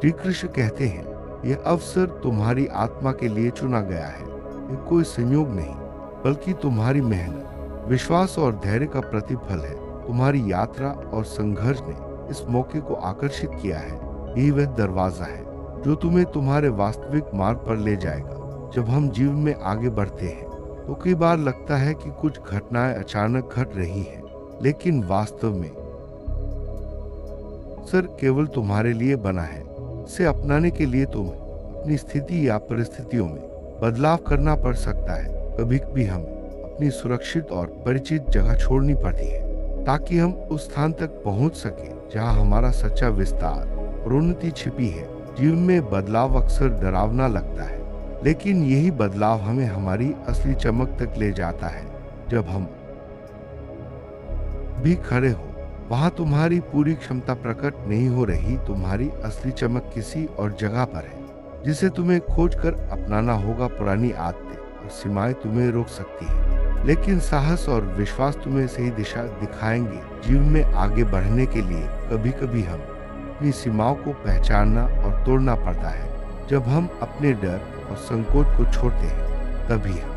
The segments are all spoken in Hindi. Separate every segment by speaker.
Speaker 1: श्री कृष्ण कहते हैं, यह अवसर तुम्हारी आत्मा के लिए चुना गया है। ये कोई संयोग नहीं, बल्कि तुम्हारी मेहनत, विश्वास और धैर्य का प्रतिफल है। तुम्हारी यात्रा और संघर्ष ने इस मौके को आकर्षित किया है। यही वह दरवाजा है जो तुम्हें तुम्हारे वास्तविक मार्ग पर ले जाएगा। जब हम जीवन में आगे बढ़ते हैं तो कई बार लगता है कि कुछ घटनाएं अचानक घट रही हैं, लेकिन वास्तव में सर केवल तुम्हारे लिए बना है। इसे अपनाने के लिए तुम्हें अपनी स्थिति या परिस्थितियों में बदलाव करना पड़ सकता है। कभी कभी हमें अपनी सुरक्षित और परिचित जगह छोड़नी पड़ती है ताकि हम उस स्थान तक पहुंच सके जहां हमारा सच्चा विस्तार और उन्नति छिपी है। जीवन में बदलाव अक्सर डरावना लगता है, लेकिन यही बदलाव हमें हमारी असली चमक तक ले जाता है। जब हम भी खड़े हो वहां तुम्हारी पूरी क्षमता प्रकट नहीं हो रही, तुम्हारी असली चमक किसी और जगह पर है जिसे तुम्हें खोजकर अपनाना होगा। पुरानी आदतें और सीमाएं तुम्हें रोक सकती हैं, लेकिन साहस और विश्वास तुम्हें सही दिशा दिखाएंगे। जीवन में आगे बढ़ने के लिए कभी कभी हम अपनी सीमाओं को पहचानना और तोड़ना पड़ता है। जब हम अपने डर और संकोच को छोड़ते हैं तभी हम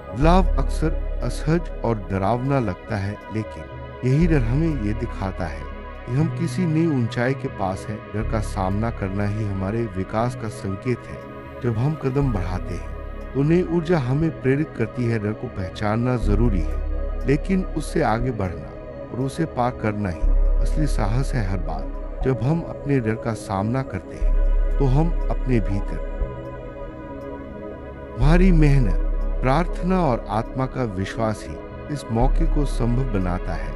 Speaker 1: बदलाव अक्सर असहज और डरावना लगता है, लेकिन यही डर हमें ये दिखाता है कि हम किसी नई ऊंचाई के पास हैं। डर का सामना करना ही हमारे विकास का संकेत है। जब हम कदम बढ़ाते हैं तो नई ऊर्जा हमें प्रेरित करती है। डर को पहचानना जरूरी है, लेकिन उससे आगे बढ़ना और उसे पार करना ही असली साहस है। हर बार जब हम अपने डर का सामना करते हैं तो हम अपने भीतर हमारी मेहनत, प्रार्थना और आत्मा का विश्वास ही इस मौके को संभव बनाता है।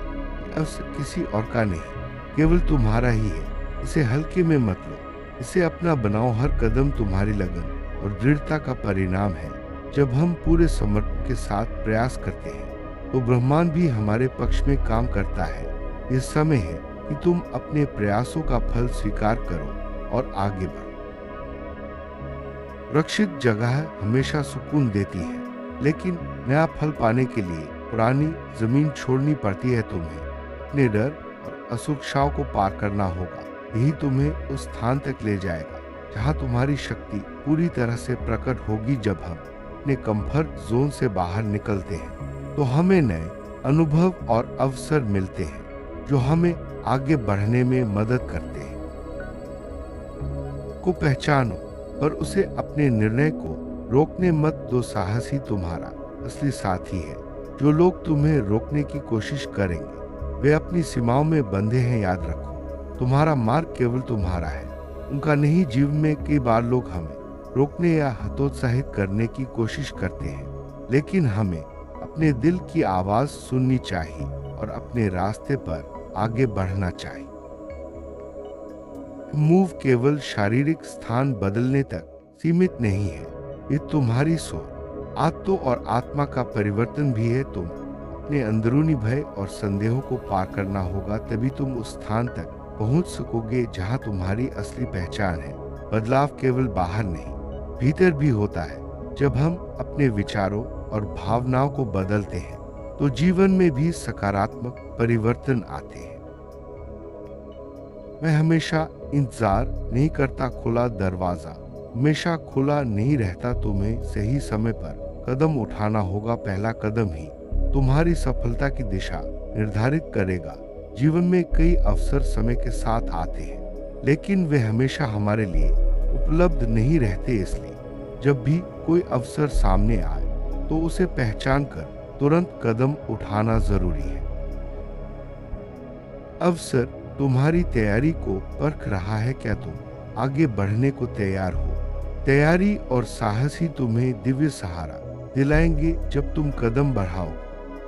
Speaker 1: अवसर किसी और का नहीं, केवल तुम्हारा ही है। इसे हल्के में मत लो, इसे अपना बनाओ। हर कदम तुम्हारी लगन और दृढ़ता का परिणाम है। जब हम पूरे समर्पण के साथ प्रयास करते हैं तो ब्रह्मांड भी हमारे पक्ष में काम करता है। यह समय है कि तुम अपने प्रयासों का फल स्वीकार करो और आगे बढ़ो। सुरक्षित जगह हमेशा सुकून देती है, लेकिन नया फल पाने के लिए पुरानी जमीन छोड़नी पड़ती है। तुम्हें अपने डर और असुरक्षाओं को पार करना होगा। यही तुम्हें उस स्थान तक ले जाएगा जहां तुम्हारी शक्ति पूरी तरह से प्रकट होगी। जब हम अपने कंफर्ट जोन से बाहर निकलते हैं तो हमें नए अनुभव और अवसर मिलते हैं जो हमें आगे बढ़ने में मदद करते हैं। को पहचानो पर उसे अपने निर्णय को रोकने मत दो। साहस ही तुम्हारा असली साथी है। जो लोग तुम्हें रोकने की कोशिश करेंगे वे अपनी सीमाओं में बंधे हैं। याद रखो, तुम्हारा मार्ग केवल तुम्हारा है, उनका नहीं। जीवन में कई बार लोग हमें रोकने या हतोत्साहित करने की कोशिश करते हैं, लेकिन हमें अपने दिल की आवाज सुननी चाहिए और अपने रास्ते पर आगे बढ़ना चाहिए। मूव केवल शारीरिक स्थान बदलने तक सीमित नहीं है, ये तुम्हारी सोच, आत्मा और आत्मा का परिवर्तन भी है। तुम अपने अंदरूनी भय और संदेहों को पार करना होगा, तभी तुम उस स्थान तक पहुंच सकोगे जहां तुम्हारी असली पहचान है। बदलाव केवल बाहर नहीं, भीतर भी होता है। जब हम अपने विचारों और भावनाओं को बदलते हैं तो जीवन में भी सकारात्मक परिवर्तन आते हैं। मैं हमेशा इंतजार नहीं करता, खुला दरवाजा हमेशा खुला नहीं रहता। तुम्हें सही समय पर कदम उठाना होगा। पहला कदम ही तुम्हारी सफलता की दिशा निर्धारित करेगा। जीवन में कई अवसर समय के साथ आते हैं, लेकिन वे हमेशा हमारे लिए उपलब्ध नहीं रहते। इसलिए जब भी कोई अवसर सामने आए तो उसे पहचान कर तुरंत कदम उठाना जरूरी है। अवसर तुम्हारी तैयारी को परख रहा है। क्या तुम आगे बढ़ने को तैयार हो? तैयारी और साहस ही तुम्हें दिव्य सहारा दिलाएंगे। जब तुम कदम बढ़ाओ,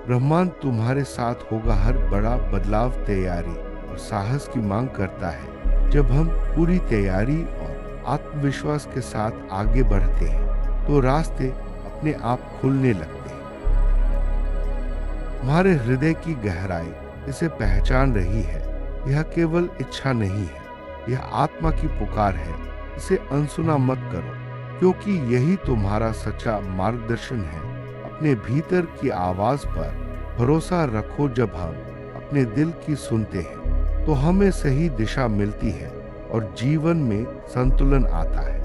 Speaker 1: ब्रह्मांड तुम्हारे साथ होगा। हर बड़ा बदलाव तैयारी और साहस की मांग करता है। जब हम पूरी तैयारी और आत्मविश्वास के साथ आगे बढ़ते हैं तो रास्ते अपने आप खुलने लगते हैं। हमारे हृदय की गहराई इसे पहचान रही है। यह केवल इच्छा नहीं है, यह आत्मा की पुकार है। इसे अनसुना मत करो, क्योंकि यही तुम्हारा सच्चा मार्गदर्शन है। अपने भीतर की आवाज पर भरोसा रखो। जब हम अपने दिल की सुनते हैं तो हमें सही दिशा मिलती है और जीवन में संतुलन आता है।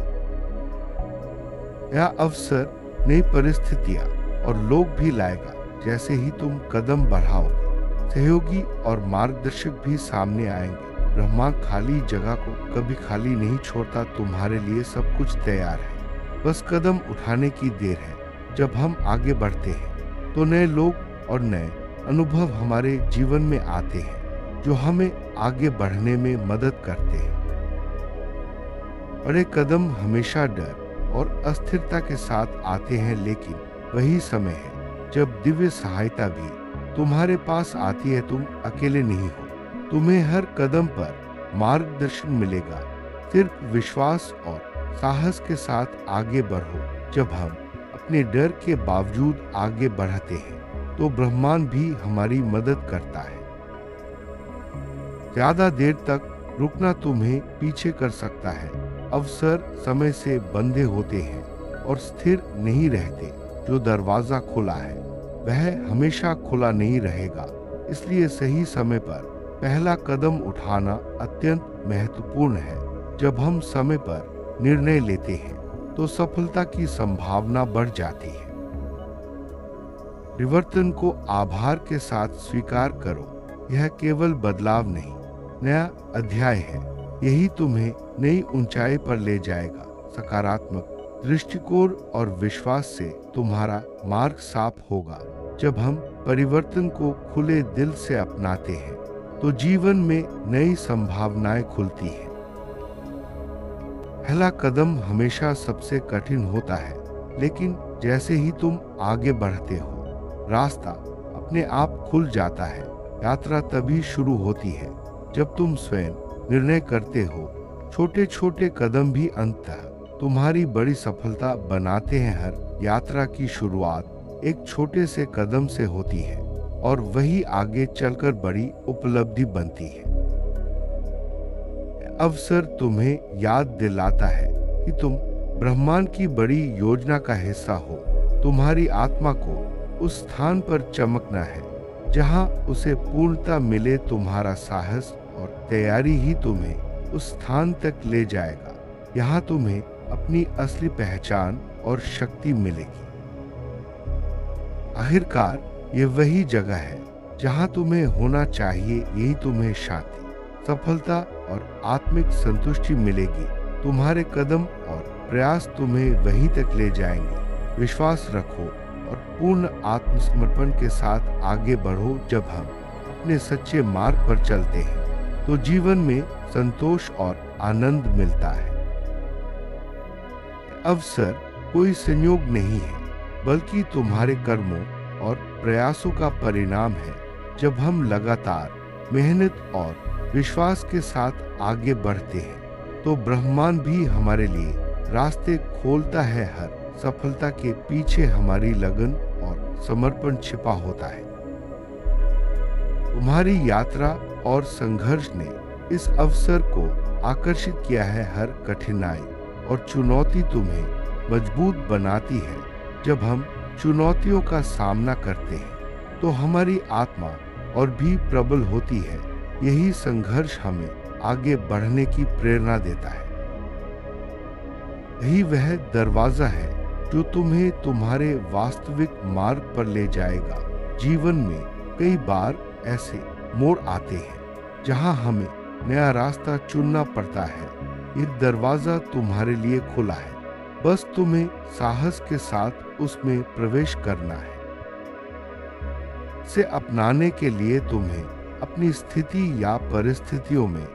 Speaker 1: यह अवसर नई परिस्थितियां और लोग भी लाएगा। जैसे ही तुम कदम बढ़ाओगे, सहयोगी और मार्गदर्शक भी सामने आएंगे। ब्रह्मा खाली जगह को कभी खाली नहीं छोड़ता। तुम्हारे लिए सब कुछ तैयार है, बस कदम उठाने की देर है। जब हम आगे बढ़ते हैं तो नए लोग और नए अनुभव हमारे जीवन में आते हैं, जो हमें आगे बढ़ने में मदद करते हैं। बड़े कदम हमेशा डर और अस्थिरता के साथ आते हैं, लेकिन वही समय है जब दिव्य सहायता भी तुम्हारे पास आती है। तुम अकेले नहीं हो, तुम्हें हर कदम पर मार्गदर्शन मिलेगा। सिर्फ विश्वास और साहस के साथ आगे बढ़ो। जब हम अपने डर के बावजूद आगे बढ़ते हैं तो ब्रह्मांड भी हमारी मदद करता है। ज्यादा देर तक रुकना तुम्हें पीछे कर सकता है। अवसर समय से बंधे होते हैं और स्थिर नहीं रहते। जो दरवाजा खुला है वह हमेशा खुला नहीं रहेगा। इसलिए सही समय पर पहला कदम उठाना अत्यंत महत्वपूर्ण है। जब हम समय पर निर्णय लेते हैं तो सफलता की संभावना बढ़ जाती है। परिवर्तन को आभार के साथ स्वीकार करो। यह केवल बदलाव नहीं, नया अध्याय है। यही तुम्हें नई ऊंचाई पर ले जाएगा। सकारात्मक दृष्टिकोण और विश्वास से तुम्हारा मार्ग साफ होगा। जब हम परिवर्तन को खुले दिल से अपनाते हैं तो जीवन में नई संभावनाएं खुलती हैं। पहला कदम हमेशा सबसे कठिन होता है, लेकिन जैसे ही तुम आगे बढ़ते हो, रास्ता अपने आप खुल जाता है। यात्रा तभी शुरू होती है जब तुम स्वयं निर्णय करते हो। छोटे छोटे कदम भी अंततः तुम्हारी बड़ी सफलता बनाते हैं। हर यात्रा की शुरुआत एक छोटे से कदम से होती है और वही आगे चलकर बड़ी उपलब्धि बनती है। अवसर तुम्हें याद दिलाता है कि तुम ब्रह्मांड की बड़ी योजना का हिस्सा हो। तुम्हारी आत्मा को उस स्थान पर चमकना है जहां उसे पूर्णता मिले। तुम्हारा साहस और तैयारी ही तुम्हें उस स्थान तक ले जाएगा। यहाँ तुम्हें अपनी असली पहचान और शक्ति मिलेगी। आखिरकार ये वही जगह है जहां तुम्हें होना चाहिए। यही तुम्हें शांति, सफलता और आत्मिक संतुष्टि मिलेगी। तुम्हारे कदम और प्रयास तुम्हें वहीं तक ले जाएंगे। विश्वास रखो और पूर्ण आत्मसमर्पण के साथ आगे बढ़ो। जब हम अपने सच्चे मार्ग पर चलते हैं तो जीवन में संतोष और आनंद मिलता है। अवसर कोई संयोग नहीं है, बल्कि तुम्हारे कर्मों और प्रयासों का परिणाम है। जब हम लगातार मेहनत और विश्वास के साथ आगे बढ़ते हैं तो ब्रह्मांड भी हमारे लिए रास्ते खोलता है। हर सफलता के पीछे हमारी लगन और समर्पण छिपा होता है। तुम्हारी यात्रा और संघर्ष ने इस अवसर को आकर्षित किया है। हर कठिनाई और चुनौती तुम्हें मजबूत बनाती है। जब हम चुनौतियों का सामना करते हैं तो हमारी आत्मा और भी प्रबल होती है। यही संघर्ष हमें आगे बढ़ने की प्रेरणा देता है। यही वह दरवाजा है जो तुम्हें तुम्हारे वास्तविक मार्ग पर ले जाएगा। जीवन में कई बार ऐसे मोड़ आते हैं जहां हमें नया रास्ता चुनना पड़ता है। ये दरवाजा तुम्हारे लिए खुला है, बस तुम्हें साहस के साथ उसमें प्रवेश करना है। इसे अपनाने के लिए तुम्हें अपनी स्थिति या परिस्थितियों में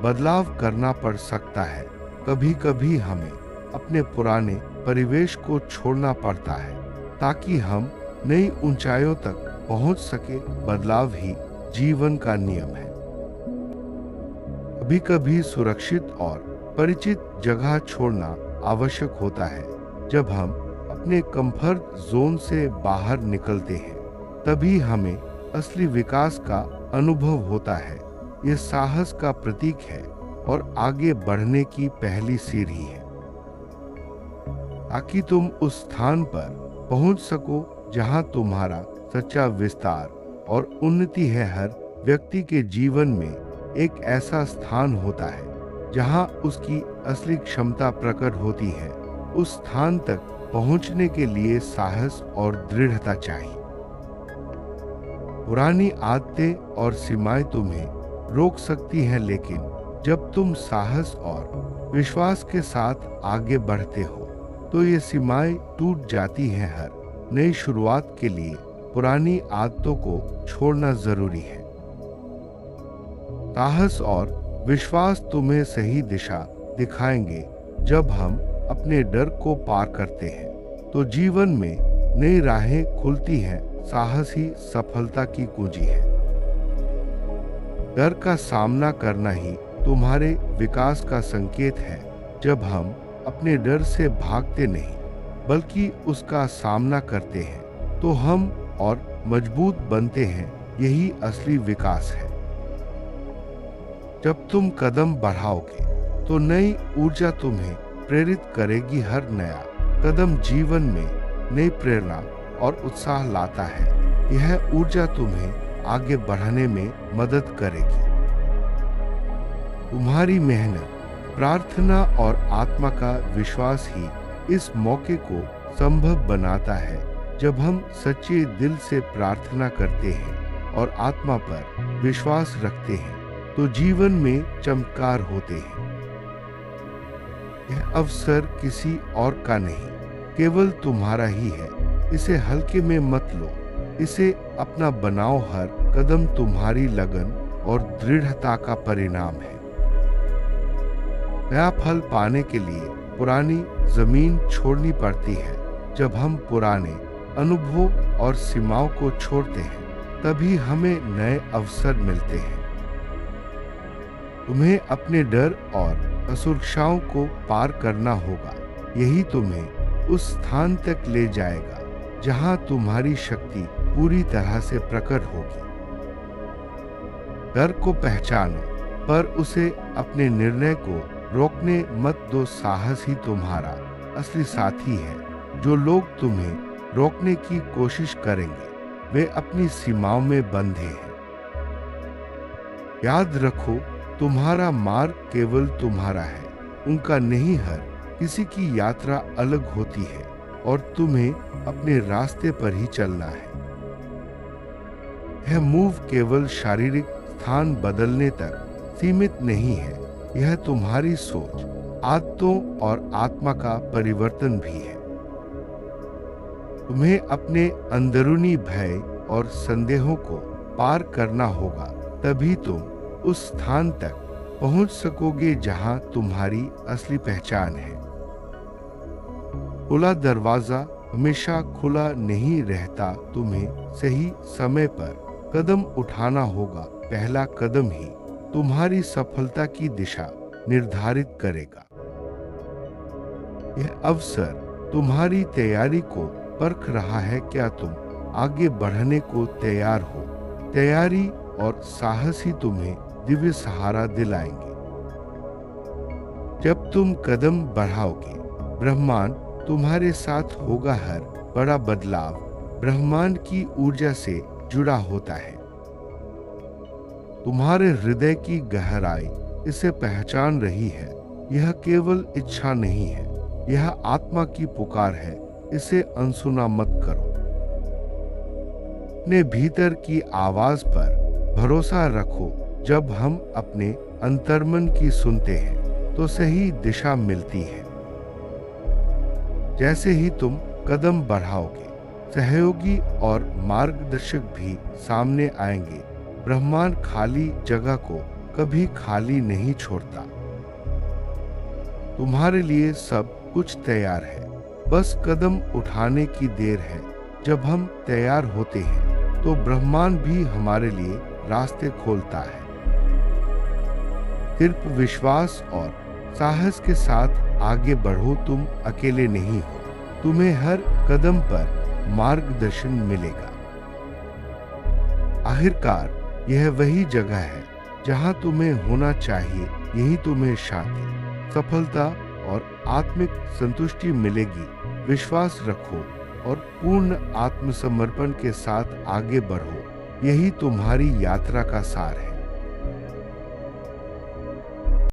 Speaker 1: बदलाव करना पड़ सकता है। कभी कभी हमें अपने पुराने परिवेश को छोड़ना पड़ता है ताकि हम नई ऊंचाइयों तक पहुंच सके। बदलाव ही जीवन का नियम है। कभी कभी सुरक्षित और परिचित जगह छोड़ना आवश्यक होता है। जब हम अपने कंफर्ट जोन से बाहर निकलते हैं तभी हमें असली विकास का अनुभव होता है। ये साहस का प्रतीक है और आगे बढ़ने की पहली सीढ़ी है, ताकि तुम उस स्थान पर पहुंच सको जहां तुम्हारा सच्चा विस्तार और उन्नति है। हर व्यक्ति के जीवन में एक ऐसा स्थान होता है जहां उसकी असली क्षमता प्रकट होती है। उस स्थान तक पहुंचने के लिए साहस और दृढ़ता चाहिए। पुरानी आदतें और सीमाएं तुम्हें रोक सकती हैं, लेकिन जब तुम साहस और विश्वास के साथ आगे बढ़ते हो तो ये सीमाएं टूट जाती हैं। हर नई शुरुआत के लिए पुरानी आदतों को छोड़ना जरूरी है। साहस और विश्वास तुम्हें सही दिशा दिखाएंगे। जब हम अपने डर को पार करते हैं तो जीवन में नई राहें खुलती हैं। साहस ही सफलता की कुंजी है। डर का सामना करना ही तुम्हारे विकास का संकेत है। जब हम अपने डर से भागते नहीं बल्कि उसका सामना करते हैं तो हम और मजबूत बनते हैं। यही असली विकास है। जब तुम कदम बढ़ाओगे तो नई ऊर्जा तुम्हें प्रेरित करेगी। हर नया कदम जीवन में नई प्रेरणा और उत्साह लाता है। यह ऊर्जा तुम्हें आगे बढ़ने में मदद करेगी। तुम्हारी मेहनत, प्रार्थना और आत्मा का विश्वास ही इस मौके को संभव बनाता है। जब हम सच्चे दिल से प्रार्थना करते हैं और आत्मा पर विश्वास रखते हैं तो जीवन में चमत्कार होते हैं। यह अवसर किसी और का नहीं, केवल तुम्हारा ही है। इसे हल्के में मत लो, इसे अपना बनाओ। हर कदम तुम्हारी लगन और दृढ़ता का परिणाम है। नया फल पाने के लिए पुरानी जमीन छोड़नी पड़ती है। जब हम पुराने अनुभव और सीमाओं को छोड़ते हैं तभी हमें नए अवसर मिलते हैं। तुम्हें अपने डर और असुरक्षाओं को पार करना होगा। यही तुम्हें उस स्थान तक ले जाएगा जहां तुम्हारी शक्ति पूरी तरह से प्रकट होगी। डर को पहचानो पर उसे अपने निर्णय को रोकने मत दो। साहस ही तुम्हारा असली साथी है। जो लोग तुम्हें रोकने की कोशिश करेंगे वे अपनी सीमाओं में बंधे हैं। याद रखो, तुम्हारा मार्ग केवल तुम्हारा है, उनका नहीं। हर किसी की यात्रा अलग होती है और तुम्हें अपने रास्ते पर ही चलना है। यह मूव केवल शारीरिक स्थान बदलने तक सीमित नहीं है। यह तुम्हारी सोच, आदतों और आत्मा का परिवर्तन भी है। तुम्हें अपने अंदरूनी भय और संदेहों को पार करना होगा, तभी तुम उस स्थान तक पहुंच सकोगे जहां तुम्हारी असली पहचान है। खुला दरवाजा हमेशा खुला नहीं रहता। तुम्हें सही समय पर कदम उठाना होगा। पहला कदम ही तुम्हारी सफलता की दिशा निर्धारित करेगा। यह अवसर तुम्हारी तैयारी को परख रहा है। क्या तुम आगे बढ़ने को तैयार हो? तैयारी और साहस ही तुम्हें दिव्य सहारा दिलाएंगे। जब तुम कदम बढ़ाओगे, ब्रह्मांड तुम्हारे साथ होगा। हर बड़ा बदलाव ब्रह्मांड की ऊर्जा से जुड़ा होता है। तुम्हारे हृदय की गहराई इसे पहचान रही है। यह केवल इच्छा नहीं है, यह आत्मा की पुकार है। इसे अनसुना मत करो। अपने भीतर की आवाज पर भरोसा रखो। जब हम अपने अंतर्मन की सुनते हैं तो सही दिशा मिलती है। जैसे ही तुम कदम बढ़ाओगे, सहयोगी और मार्गदर्शक भी सामने आएंगे। ब्रह्मांड खाली जगह को कभी खाली नहीं छोड़ता। तुम्हारे लिए सब कुछ तैयार है, बस कदम उठाने की देर है। जब हम तैयार होते हैं तो ब्रह्मांड भी हमारे लिए रास्ते खोलता है। सिर्फ विश्वास और साहस के साथ आगे बढ़ो। तुम अकेले नहीं हो, तुम्हें हर कदम पर मार्गदर्शन मिलेगा। आखिरकार यह वही जगह है जहां तुम्हें होना चाहिए। यही तुम्हें शांति, सफलता और आत्मिक संतुष्टि मिलेगी। विश्वास रखो और पूर्ण आत्मसमर्पण के साथ आगे बढ़ो। यही तुम्हारी यात्रा का सार है।